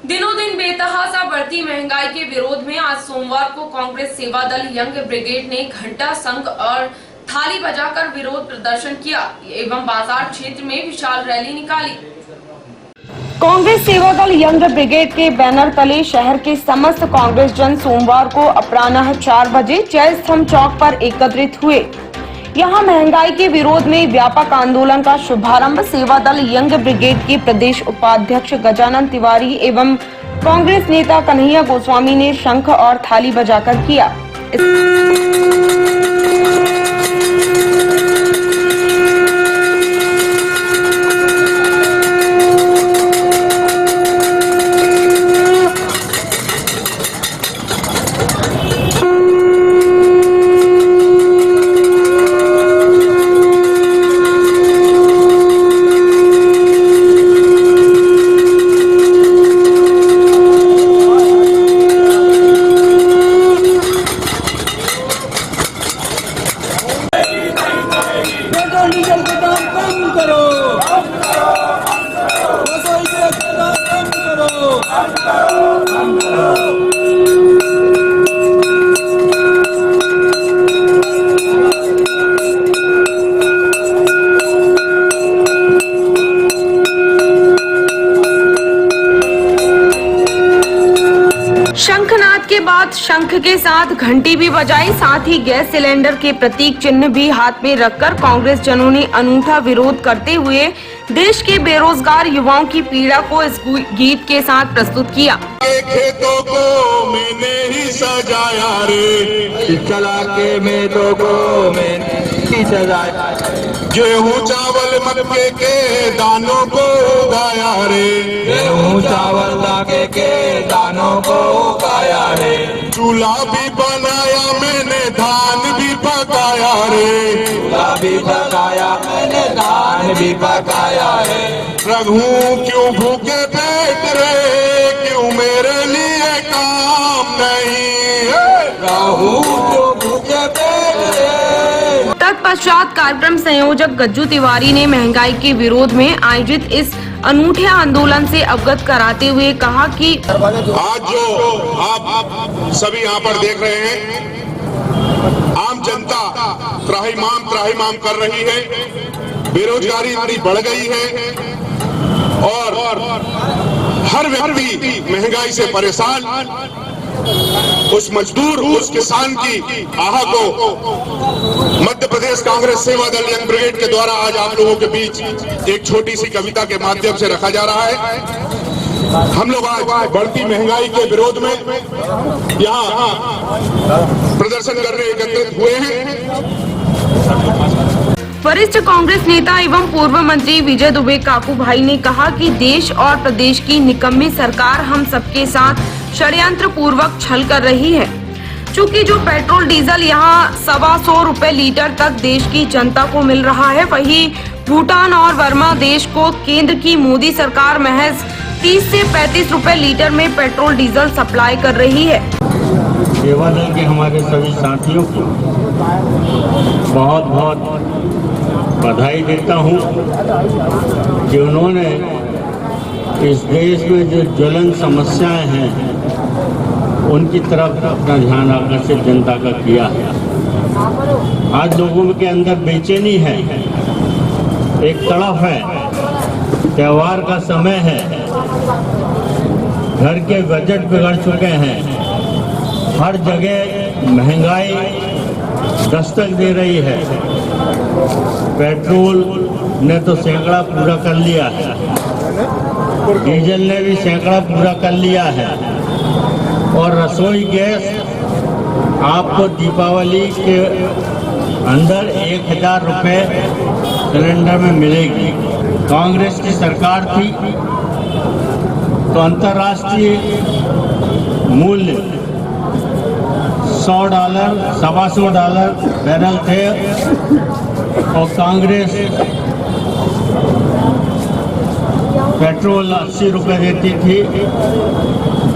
दिनों दिन बेतहाशा बढ़ती महंगाई के विरोध में आज सोमवार को कांग्रेस सेवा दल यंग ब्रिगेड ने घंटा शंख और थाली बजाकर विरोध प्रदर्शन किया एवं बाजार क्षेत्र में विशाल रैली निकाली। कांग्रेस सेवा दल यंग ब्रिगेड के बैनर तले शहर के समस्त कांग्रेस जन सोमवार को अपराह्न 4 बजे जय स्तंभ चौक पर एकत्रित हुए। यहां महंगाई के विरोध में व्यापक आंदोलन का शुभारंभ सेवा दल यंग ब्रिगेड के प्रदेश उपाध्यक्ष गजानन तिवारी एवं कांग्रेस नेता कन्हैया गोस्वामी ने शंख और थाली बजाकर किया। डीजल के दाम कम करो, रसोई गैस के दाम कम करो। शंखनाद के बाद शंख के साथ घंटी भी बजाई, साथ ही गैस सिलेंडर के प्रतीक चिन्ह भी हाथ में रखकर कांग्रेस जनों ने अनूठा विरोध करते हुए देश के बेरोजगार युवाओं की पीड़ा को इस गीत के साथ प्रस्तुत किया। खेतों को मैंने ही सजाया रे, चला के मेलों को मैंने ही सजाया, गेहूं चावल मक्के के दानों को उगाया रे, गेहूं चावल लाके के दानों को उगाया रे, चूल्हा भी बनाया मैंने धान भी पकाया रे, चूल्हा भी पकाया मैंने धान भी पकाया रे। रघु क्यों भूखे पेट रे, क्यों मेरे लिए काम नहीं है, रहू क्यों भूखे पेट रे। तत्पश्चात कार्यक्रम संयोजक गज्जू तिवारी ने महंगाई के विरोध में आयोजित इस अनूठे आंदोलन से अवगत कराते हुए कहा कि आज जो आप सभी यहाँ पर देख रहे हैं, आम जनता त्राहिमाम कर रही है, बेरोजगारी इतनी बढ़ गई है और हर व्यक्ति महंगाई से परेशान। उस मजदूर, उस किसान की आह को मध्य प्रदेश कांग्रेस सेवा दल यंग ब्रिगेड के द्वारा आज आप लोगों के बीच एक छोटी सी कविता के माध्यम से रखा जा रहा है। हम लोग आज बढ़ती महंगाई के विरोध में यहाँ प्रदर्शन करने एकत्रित हुए हैं। वरिष्ठ कांग्रेस नेता एवं पूर्व मंत्री विजय दुबे काकू भाई ने कहा कि देश और प्रदेश की निकम्मी सरकार हम सबके साथ षड्यंत्र पूर्वक छल कर रही है। चूँकि जो पेट्रोल डीजल यहाँ 125 रुपए लीटर तक देश की जनता को मिल रहा है, वही भूटान और वर्मा देश को केंद्र की मोदी सरकार महज 30 से 35 रुपए लीटर में पेट्रोल डीजल सप्लाई कर रही है। सेवा दल के हमारे सभी साथियों को बहुत बहुत बधाई देता हूँ कि उन्होंने इस देश में जो ज्वलंत समस्याएं हैं उनकी तरफ अपना ध्यान आकर्षित जनता का किया है। आज लोगों के अंदर बेचैनी है, एक तड़फ है, त्योहार का समय है, घर के बजट बिगड़ चुके हैं, हर जगह महंगाई दस्तक दे रही है। पेट्रोल ने तो सैकड़ा पूरा कर लिया है, डीजल ने भी सैकड़ा पूरा कर लिया है और रसोई गैस आपको दीपावली के अंदर 1000 रुपये सिलेंडर में मिलेगी। कांग्रेस की सरकार थी तो अंतर्राष्ट्रीय मूल्य $100, $125 बैरल थे और कांग्रेस पेट्रोल 80 रुपये देती थी,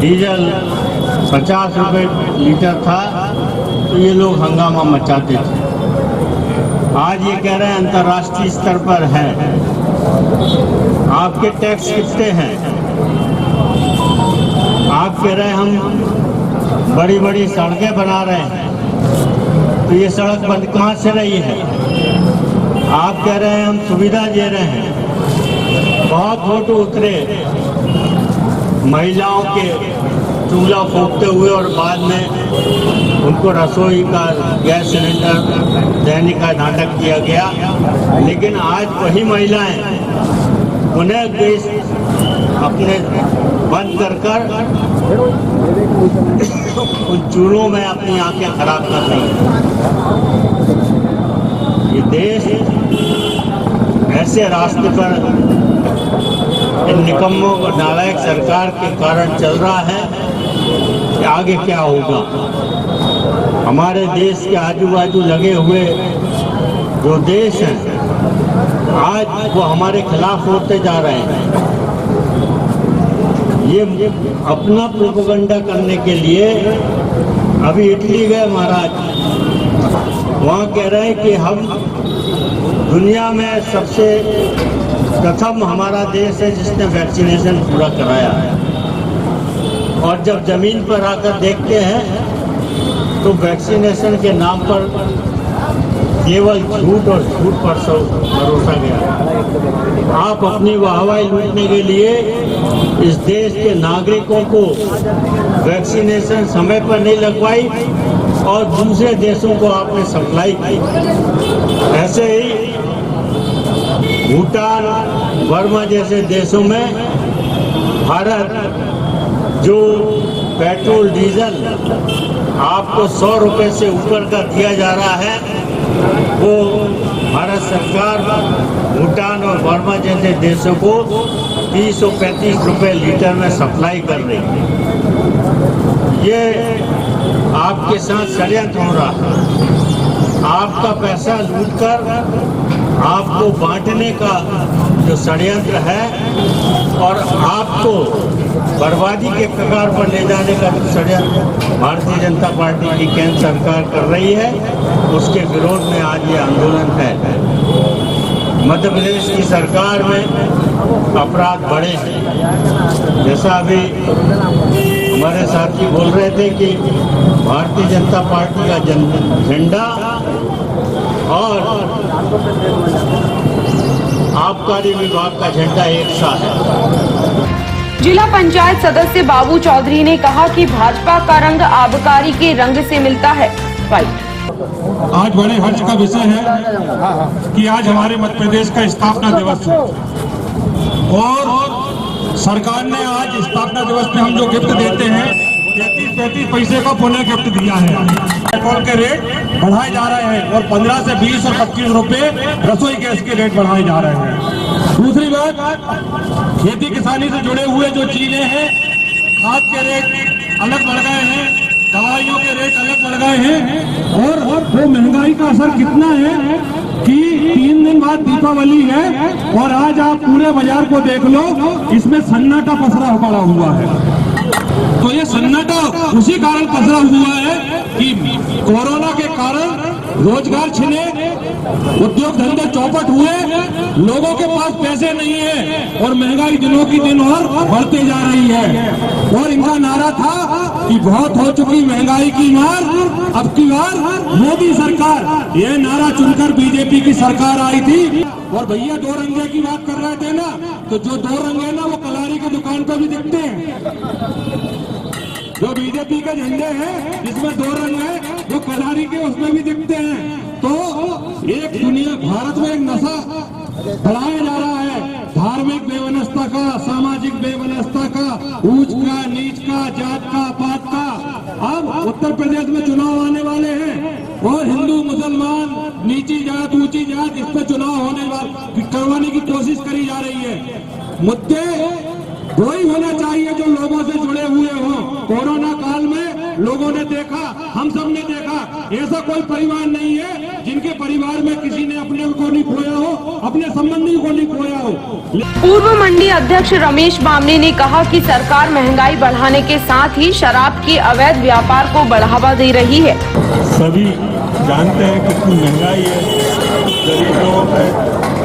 डीजल 50 रुपये लीटर था, तो ये लोग हंगामा मचाते थे। आज ये कह रहे हैं अंतर्राष्ट्रीय स्तर पर है। आपके टैक्स कितने हैं? आप कह रहे हैं हम बड़ी बड़ी सड़कें बना रहे हैं, तो ये सड़क बंद कहाँ से रही है? आप कह रहे हैं हम सुविधा दे रहे हैं। बहुत फोटो उतरे महिलाओं के चूल्हा फूकते हुए और बाद में उनको रसोई का गैस सिलेंडर देने का नाटक किया गया, लेकिन आज वही महिलाएं उन्हें गैस अपने बंद कर उन चूल्हों में अपनी आंखें खराब कर रही हैं। ये देश ऐसे रास्ते पर इन निकम्मों और नालायक सरकार के कारण चल रहा है कि आगे क्या होगा। हमारे देश के आजू बाजू लगे हुए जो देश हैं आज वो हमारे खिलाफ होते जा रहे हैं। ये अपना प्रोपेगेंडा करने के लिए अभी इटली गए महाराज, वहाँ कह रहे हैं कि हम दुनिया में सबसे प्रथम हमारा देश है जिसने वैक्सीनेशन पूरा कराया है, और जब जमीन पर आकर देखते हैं तो वैक्सीनेशन के नाम पर केवल झूठ और झूठ पर भरोसा गया। आप अपनी वाहवाही लूटने के लिए इस देश के नागरिकों को वैक्सीनेशन समय पर नहीं लगवाई और दूसरे देशों को आपने सप्लाई की। ऐसे ही भूटान, वर्मा जैसे देशों में भारत जो पेट्रोल डीजल आपको 100 रुपये से ऊपर का दिया जा रहा है, वो भारत सरकार भूटान और वर्मा जैसे देशों को 30 और 35 रुपये लीटर में सप्लाई कर रही है। ये आपके साथ षड्यंत्र हो रहा है। आपका पैसा लूटकर आपको बांटने का जो षड्यंत्र है और आपको बर्बादी के कगार पर ले जाने का जो षड्यंत्र भारतीय जनता पार्टी की केंद्र सरकार कर रही है, उसके विरोध में आज ये आंदोलन है। मध्य प्रदेश की सरकार में अपराध बढ़े हैं। जैसा अभी हमारे साथी बोल रहे थे कि भारतीय जनता पार्टी का झंडा और आबकारी विभाग का झंडा एक सा है। जिला पंचायत सदस्य बाबू चौधरी ने कहा कि भाजपा का रंग आबकारी के रंग से मिलता है। आज बड़े हर्ष का विषय है कि आज हमारे मध्य प्रदेश का स्थापना दिवस है और सरकार ने आज स्थापना दिवस पे हम जो गिफ्ट देते हैं 33 पैसे का पुनः गिफ्ट दिया है। पेट्रोल के रेट बढ़ाए जा रहे हैं और 15 से 20 और 25 रुपए रसोई गैस के रेट बढ़ाए जा रहे हैं। दूसरी बात, खेती किसानी से जुड़े हुए जो चीजें हैं, खाद के रेट अलग बढ़ गए हैं, दवाइयों के रेट अलग बढ़ गए हैं और वो महंगाई का असर कितना है कि 3 दिन बाद दीपावली है और आज आप पूरे बाजार को देख लो, इसमें सन्नाटा पसरा पड़ा हुआ है। तो ये सन्नाटा उसी कारण पसरा हुआ है कि कोरोना के कारण रोजगार छिने, उद्योग धंधे चौपट हुए, लोगों के पास पैसे नहीं है और महंगाई दिनों की दिन और बढ़ते जा रही है। और इनका नारा था कि बहुत हो चुकी महंगाई की मार, अब की बार मोदी सरकार, यह नारा चुनकर बीजेपी की सरकार आई थी। और भैया 2 रंगे की बात कर रहे थे ना, तो जो 2 रंग है ना वो कलारी की दुकान पर भी दिखते हैं। जो बीजेपी के झंडे हैं जिसमें 2 रंग है, जो कलारी के उसमें भी दिखते हैं। तो एक दुनिया भारत में एक नशा बढ़ाया जा रहा है, धार्मिक बेवनस्ता का, सामाजिक बेवनस्ता का, ऊंच का, नीच का, जात का, पात का। अब उत्तर प्रदेश में चुनाव आने वाले हैं और हिंदू मुसलमान, नीची जात ऊंची जात, इस पर चुनाव करवाने की कोशिश करी जा रही है। मुद्दे वही होना चाहिए जो लोगों से जुड़े हुए हों। कोरोना काल में लोगों ने देखा, हम सब ने देखा, ऐसा कोई परिवार नहीं है जिनके परिवार में किसी ने अपने को नहीं खोया हो, अपने संबंधी को नहीं खोया हो। पूर्व मंडी अध्यक्ष रमेश बामने ने कहा कि सरकार महंगाई बढ़ाने के साथ ही शराब के अवैध व्यापार को बढ़ावा दे रही है। सभी जानते हैं कितनी महंगाई है, गरीब लोगों पर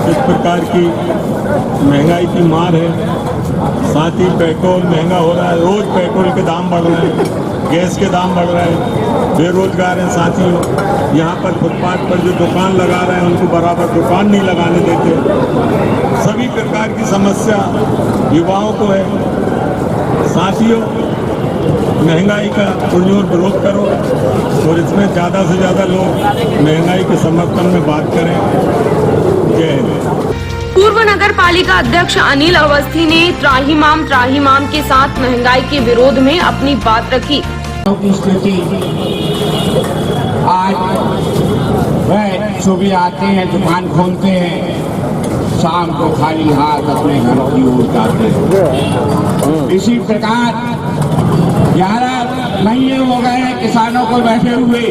किस प्रकार की महंगाई की मार है। साथ ही पेट्रोल महंगा हो रहा है, रोज पेट्रोल के दाम बढ़ रहे हैं, गैस के दाम बढ़ रहे हैं, बेरोजगार हैं साथियों। यहाँ पर फुटपाथ पर जो दुकान लगा रहे हैं उनको बराबर दुकान नहीं लगाने देते। सभी प्रकार की समस्या युवाओं को है। साथियों, महंगाई का पुरजोर विरोध करो और इसमें ज़्यादा से ज़्यादा लोग महंगाई के समर्थन में बात करें। जय हिंद। पूर्व नगर पालिका अध्यक्ष अनिल अवस्थी ने त्राहिमाम के साथ महंगाई के विरोध में अपनी बात रखी। की स्थिति आज वह सुबह आते हैं, दुकान खोलते हैं, शाम को खाली हाथ अपने घर की ओर जाते हैं। इसी प्रकार 11 महीने हो गए हैं किसानों को बैठे हुए,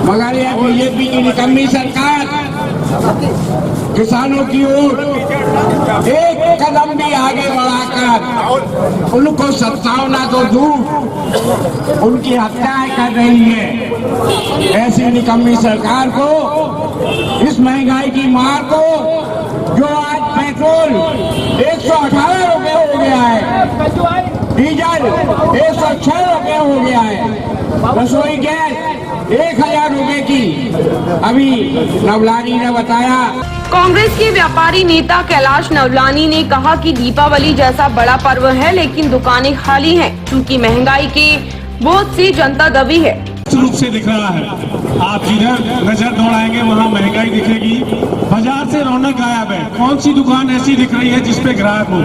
मगर यह बीजेपी की निकम्मी सरकार किसानों की ओर एक कदम भी आगे बढ़ाकर उनको सतावना तो दूर उनकी हत्याएं कर रही है। ऐसी निकम्मी सरकार को, इस महंगाई की मार को, जो आज पेट्रोल 118 रुपए हो गया है, डीजल 106 रुपए हो गया है, रसोई गैस 1000 रुपए की, अभी नवलानी ने बताया। कांग्रेस के व्यापारी नेता कैलाश नवलानी ने कहा कि दीपावली जैसा बड़ा पर्व है, लेकिन दुकानें खाली हैं क्योंकि महंगाई के बोझ से जनता दबी है। रूप से दिख रहा है, आप जिधर नजर दौड़ाएंगे वहाँ महंगाई दिखेगी, बाजार से रौनक गायब है। कौन सी दुकान ऐसी दिख रही है जिसपे ग्राहक हो?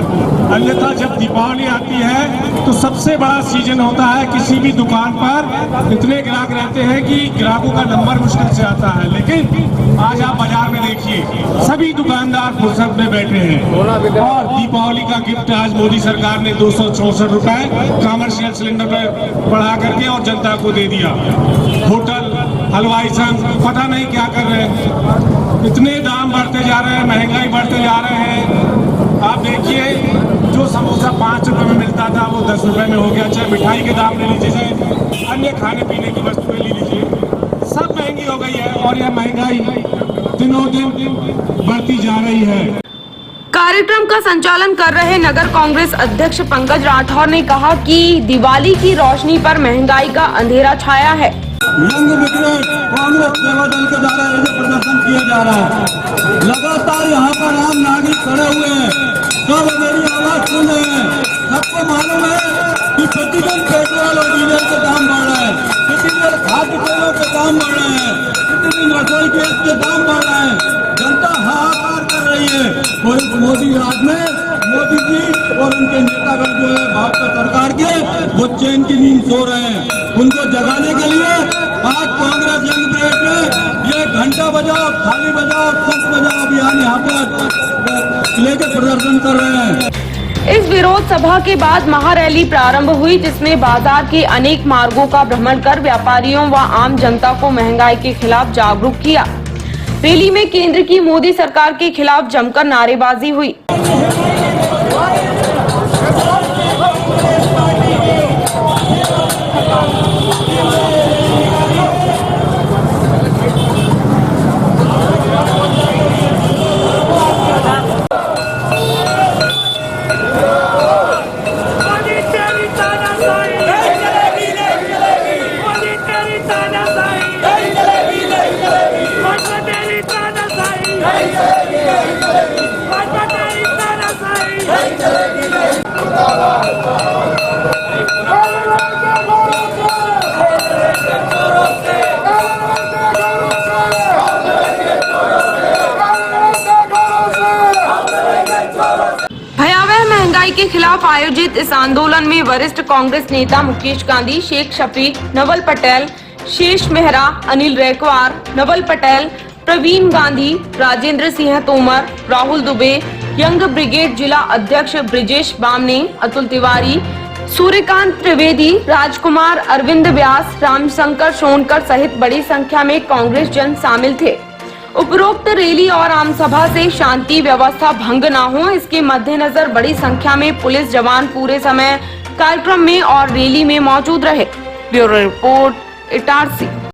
अन्यथा जब दीपावली आती है तो सबसे बड़ा सीजन होता है, किसी भी दुकान पर इतने ग्राहक रहते हैं कि ग्राहकों का नंबर मुश्किल से आता है। लेकिन आज आप बाजार में देखिए, सभी दुकानदार फुर्सत में बैठे हैं और दीपावली का गिफ्ट आज मोदी सरकार ने 264 रुपए कॉमर्शियल सिलेंडर पर बढ़ा करके और जनता को दे दिया। होटल, हलवाई संघ पता नहीं क्या कर रहे हैं, इतने दाम बढ़ते जा रहे हैं, महंगाई बढ़ते जा रहे हैं। आप देखिए, जो समोसा 5 रुपए में मिलता था वो 10 रुपए में हो गया। चाहे मिठाई के दाम ले लीजिए, चाहे अन्य खाने पीने की वस्तुएं ले लीजिए, सब महंगी हो गई है और यह महंगाई दिनों दिन बढ़ती जा रही है। कार्यक्रम का संचालन कर रहे नगर कांग्रेस अध्यक्ष पंकज राठौर ने कहा कि दिवाली की रोशनी पर महंगाई का अंधेरा छाया है। यंग ब्रिगेड कांग्रेस सेवा दल के द्वारा ये प्रदर्शन किया जा रहा है। लगातार यहाँ पर आम नागरिक खड़े हुए हैं, सब मेरी आवाज सुन रहे हैं। सबको मालूम है कि प्रतिदिन पेट्रोल और डीजल के दाम बढ़ रहे हैं, प्रतिदिन खाद्य तेलों के दाम बढ़ रहे हैं, प्रतिदिन रसोई गैस के दाम बढ़ रहे हैं। जनता हाहाकार कर रही है और इस मोदी राज में मोदी जी और उनके नेतागण जो है भाजपा सरकार के, वो चैन की नींद सो रहे हैं। उनको जगाने के लिए आज कांग्रेस यंग ब्रिगेड ने ये घंटा बजाओ, थाली बजाओ, शंख बजाओ अभियान यहाँ पर लेकर प्रदर्शन कर रहे हैं। इस विरोध सभा के बाद महारैली प्रारंभ हुई, जिसमें बाजार के अनेक मार्गों का भ्रमण कर व्यापारियों व आम जनता को महंगाई के खिलाफ जागरूक किया। रैली में केंद्र की मोदी सरकार के खिलाफ जमकर नारेबाजी हुई। महंगाई के खिलाफ आयोजित इस आंदोलन में वरिष्ठ कांग्रेस नेता मुकेश गांधी, शेख शफीक, नवल पटेल, शेष मेहरा, अनिल रैकवार, नवल पटेल, प्रवीण गांधी, राजेंद्र सिंह तोमर, राहुल दुबे, यंग ब्रिगेड जिला अध्यक्ष ब्रिजेश बामने, अतुल तिवारी, सूर्यकांत त्रिवेदी, राजकुमार, अरविंद व्यास, रामशंकर सोनकर सहित बड़ी संख्या में कांग्रेस जन शामिल थे। उपरोक्त रैली और आम सभा से शांति व्यवस्था भंग न हो, इसके मद्देनजर बड़ी संख्या में पुलिस जवान पूरे समय कार्यक्रम में और रैली में मौजूद रहे। Bureau report, Itarsi.